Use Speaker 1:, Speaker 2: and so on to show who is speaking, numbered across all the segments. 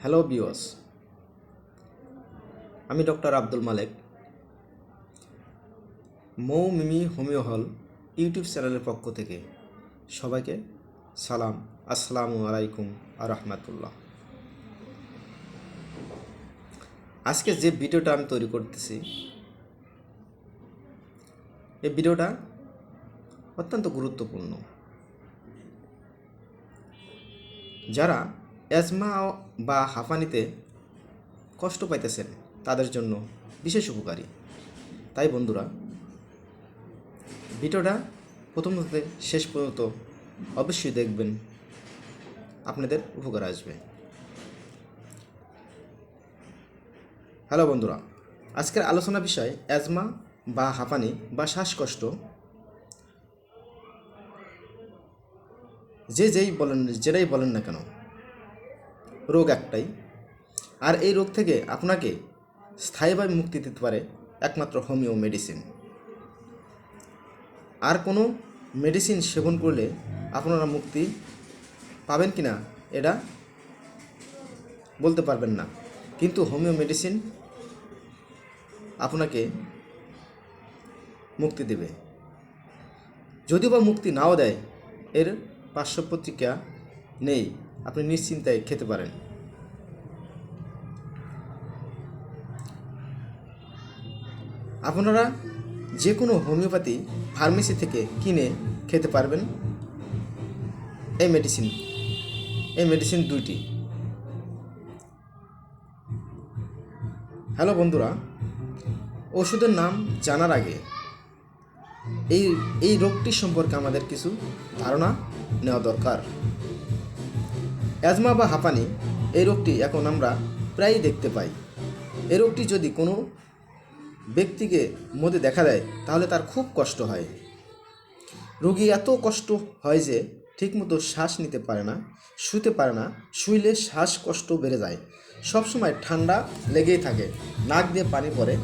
Speaker 1: Hello viewers, আমি doctor Abdul মালেক মৌ মিমি homeo হল YouTube চ্যানেলের পক্ষ থেকে সবাইকে সালাম, আসসালামু আলাইকুম আর রহমাতুল্লাহ। আজকে যে ভিডিওটা আমি তৈরি করতেছি, এই ভিডিওটা অত্যন্ত গুরুত্বপূর্ণ। যারা অ্যাজমা বা হাঁপানিতে কষ্ট পাইতেছেন তাদের জন্য বিশেষ উপকারী। তাই বন্ধুরা, ভিডিওটা প্রথম থেকে শেষ পর্যন্ত অবশ্যই দেখবেন, আপনাদের উপকার আসবে। হ্যালো বন্ধুরা, আজকের আলোচনা বিষয় অ্যাজমা বা হাঁপানি বা শ্বাসকষ্ট। যেটাই বলেন না কেন, রোগ একটাই, আর এই রোগ থেকে আপনাকে স্থায়ীভাবে মুক্তি দিতে পারে একমাত্র হোমিও মেডিসিন। আর কোনো মেডিসিন সেবন করলে আপনারা মুক্তি পাবেন কি না এটা বলতে পারবেন না, কিন্তু হোমিও মেডিসিন আপনাকে মুক্তি দেবে। যদিও বা মুক্তি নাও দেয়, এর পার্শ্ব প্রতিক্রিয়া নেই, আপনি নিশ্চিন্তায় খেতে পারেন। আপনারা যে কোনো হোমিওপ্যাথি ফার্মেসি থেকে কিনে খেতে পারবেন এই মেডিসিন দুইটি। হ্যালো বন্ধুরা, ওষুধের নাম জানার আগে এই রোগটি সম্পর্কে আমাদের কিছু ধারণা নেওয়া দরকার। অ্যাজমা বা হাঁপানি এই রোগটি এখন আমরা প্রায়ই দেখতে পাই। এই রোগটি যদি কোনো ব্যক্তিকে মধ্যে দেখা দেয় তাহলে তার খুব কষ্ট হয়। রোগী এত কষ্ট হয় যে ঠিকমতো শ্বাস নিতে পারে না, শুতে পারে না, শুইলে শ্বাসকষ্ট বেড়ে যায়, সবসময় ঠান্ডা লেগেই থাকে, নাক দিয়ে পানি পড়ে,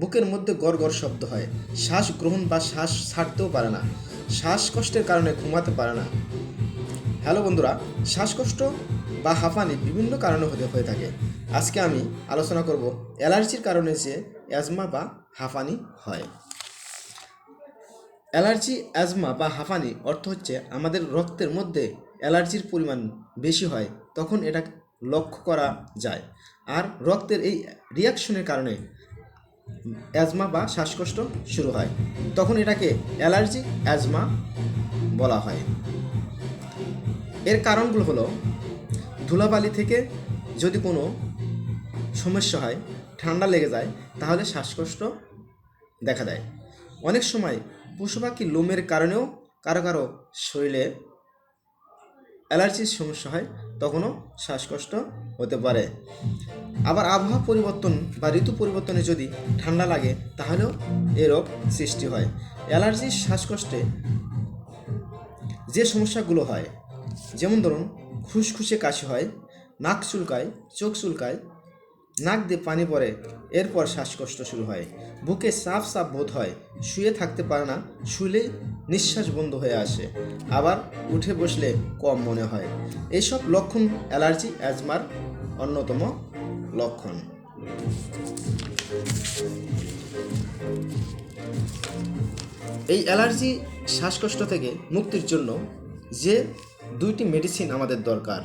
Speaker 1: বুকের মধ্যে গড়গড় শব্দ হয়, শ্বাস গ্রহণ বা শ্বাস ছাড়তেও পারে না, শ্বাসকষ্টের কারণে ঘুমাতে পারে না। হ্যালো বন্ধুরা, শ্বাসকষ্ট বা হাঁপানি বিভিন্ন কারণে হয়ে থাকে। আজকে আমি আলোচনা করব অ্যালার্জির কারণে যে অ্যাজমা বা হাঁপানি হয়। অ্যালার্জি, অ্যাজমা বা হাঁপানি অর্থ হচ্ছে আমাদের রক্তের মধ্যে অ্যালার্জির পরিমাণ বেশি হয়, তখন এটা লক্ষ্য করা যায়। আর রক্তের এই রিয়াকশনের কারণে অ্যাজমা বা শ্বাসকষ্ট শুরু হয়, তখন এটাকে অ্যালার্জি অ্যাজমা বলা হয়। এর কারণগুলো হলো, ধুলাবালি থেকে যদি কোনো সমস্যা হয়, ঠান্ডা লেগে যায়, তাহলে শ্বাসকষ্ট দেখা দেয়। অনেক সময় পশু পাখির লোমের কারণেও কারো কারো শরীরে অ্যালার্জির সমস্যা হয়, তখনও শ্বাসকষ্ট হতে পারে। আবার আবহাওয়া পরিবর্তন বা ঋতু পরিবর্তনে যদি ঠান্ডা লাগে তাহলেও এ রোগ সৃষ্টি হয়। অ্যালার্জির শ্বাসকষ্টে যে সমস্যাগুলো হয়, যেমন ধরুন খুসখুসে কাশি হয়, নাক চুলকায়, চোখ চুলকায়, নাক দিয়ে পানি পড়ে, এরপর শ্বাসকষ্ট শুরু হয়, বুকে চাপ চাপ বোধ হয়, শুয়ে থাকতে পারে না, শুলে নিঃশ্বাস বন্ধ হয়ে আসে, আবার উঠে বসলে কম মনে হয়। এইসব লক্ষণ অ্যালার্জি অ্যাজমার অন্যতম লক্ষণ। এই অ্যালার্জি শ্বাসকষ্ট থেকে মুক্তির জন্য যে দুইটি মেডিসিন আমাদের দরকার,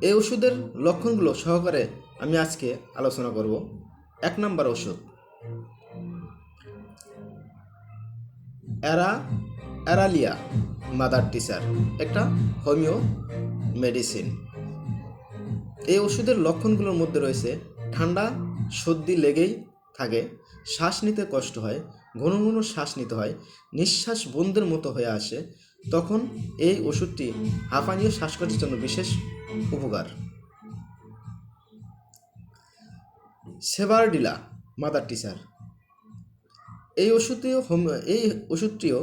Speaker 1: এই ওষুধের লক্ষণগুলো সহকারে আমি আজকে আলোচনা করব। 1 নম্বর ওষুধ অ্যারালিয়া মাদার টিসার, একটা হোমিও মেডিসিন। এই ওষুধের লক্ষণগুলোর মধ্যে রয়েছে ঠান্ডা সর্দি লেগেই থাকে, শ্বাস নিতে কষ্ট হয়, ঘন ঘন শ্বাস নিতে হয়, নিঃশ্বাস বন্ধের মতো হয়ে আসে, তখন এই ওষুধটি হাঁপানি ও শ্বাসকষ্টের জন্য বিশেষ উপকার। সেভারডিলা মাদার টিসার, এই ওষুধটিও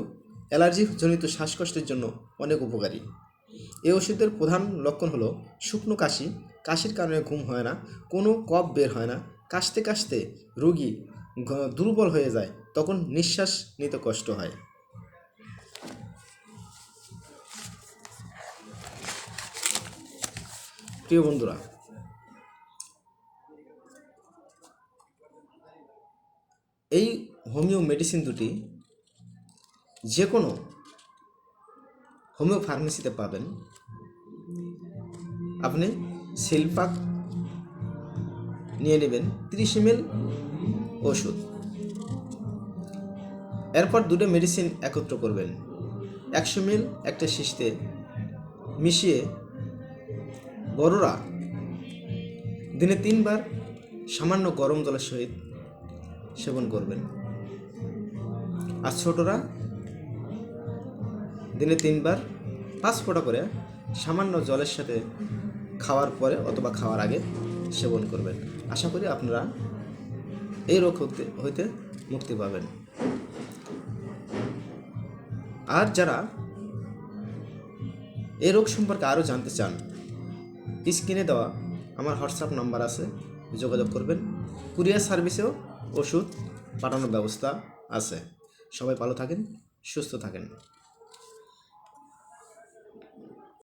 Speaker 1: অ্যালার্জিজনিত শ্বাসকষ্টের জন্য অনেক উপকারী। এই ওষুধের প্রধান লক্ষণ হলো শুকনো কাশি, কাশির কারণে ঘুম হয় না, কোনো কফ বের হয় না, কাশতে কাশতে রোগী দুর্বল হয়ে যায়, তখন নিঃশ্বাস নিতে কষ্ট হয়। প্রিয় বন্ধুরা, এই হোমিও মেডিসিন দুটি যে কোনো হোমিও ফার্মেসিতে পাবেন। আপনি সিলপাক নিয়ে নেবেন 30 ml ওষুধ। এরপর দুটো মেডিসিন একত্র করবেন, 100 ml একটা শিশিতে মিশিয়ে বড়রা দিনে 3 বার সামান্য গরম জলের সহিত সেবন করবেন, আর ছোটরা দিনে 3 বার 5 ফোঁটা করে সামান্য জলের সাথে খাওয়ার পরে অথবা খাওয়ার আগে সেবন করবেন। আশা করি আপনারা এই রোগ হইতে মুক্তি পাবেন। আর যারা এই রোগ সম্পর্কে আরও জানতে চান, স্ক্রিনে দেওয়া আমার হোয়াটসঅ্যাপ নাম্বার আছে, যোগাযোগ করবেন। কুরিয়ার সার্ভিসেও ওষুধ পাঠানোর ব্যবস্থা আছে। সবাই ভালো থাকেন, সুস্থ থাকেন।